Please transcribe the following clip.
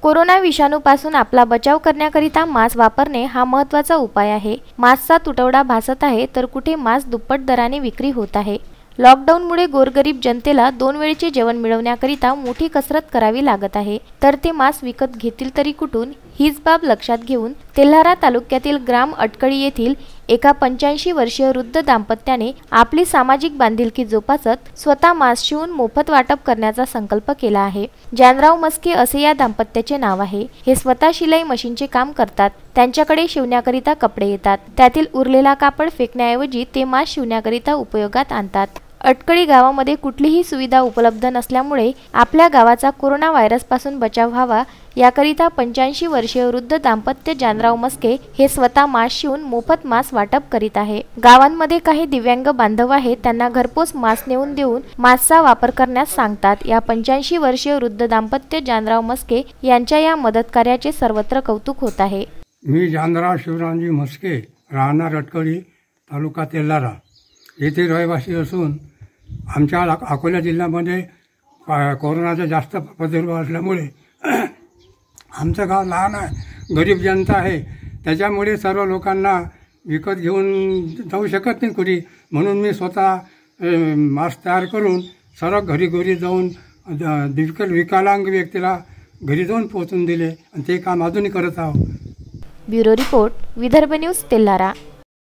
Corona विषाणूपासून आपला बचाव करण्याकरिता मास्क वापरणे हा महत्त्वाचा उपाय आहे। मास्कचा तुटवडा भासत आहे तर कुठे मास्क दुप्पट दराने विक्री होत आहे। लॉकडाऊनमुळे गोरगरीब जनतेला 2 वेळचे जेवण मिळवण्याकरिता मोठी कसरत करावी लागत आहे, तर ते मास्क विकत घेतील तरी कुठून, हीच बाब लक्षात घेऊन तेल्हारा तालुक्यातील ग्राम अटकळी येथील एका 85 वर्षीय वृद्ध दाम्पत्याने आपली सामाजिक बांधिलकी जोपासत स्वतः मास्क शिवून मोफत वाटप करण्याचा संकल्प केला आहे। जानराव मस्के असे या दाम्पत्याचे नाव आहे। हे स्वतः शिलाई मशीनचे काम करतात। त्यांच्याकडे शिवण्याकरिता कपडे येतात, त्यातील उरलेला कापड फेकण्याऐवजी ते मास्क शिवण्याकरिता उपयोगात आणतात। अटकळी गावामध्ये कुठलीही सुविधा उपलब्ध नसल्यामुळे आपल्या गावाचा कोरोना व्हायरसपासून बचाव व्हावा याकरिता 85 वर्षीय वृद्ध दाम्पत्य जानराव मस्के हे स्वतः मास्क शिवून मोफत मास्क वाटप करीत आहे। गावांमध्ये काही दिव्यांग बांधव आहेत, त्यांना घरपोच मास्क नेऊन देऊन मास्कचा वापर करण्यास सांगतात। या 85 वर्षीय वृद्ध दाम्पत्य जानराव मस्के यांच्या या मदत कार्याचे सर्वत्र कौतुक होत आहे। मी जानराव शिवरामजी मस्के, राहणार अटकळी, तालुका तेल्हारा येथे रहिवासी असून आमच्या अकोला जिल्ह्यामध्ये कोरोनाचा जास्त प्रादुर्भाव असल्यामुळे आमचं गाव लहान आहे, गरीब जनता आहे, त्याच्यामुळे सर्व लोकांना विकत घेऊन जाऊ शकत नाही कुठे, म्हणून मी स्वतः मास्क तयार करून सर्व घरी जाऊन विकलांग व्यक्तीला घरी जाऊन पोहोचून दिले आणि ते काम अजूनही करत आहोत। Bureau report, Vidarbha news, Telhara.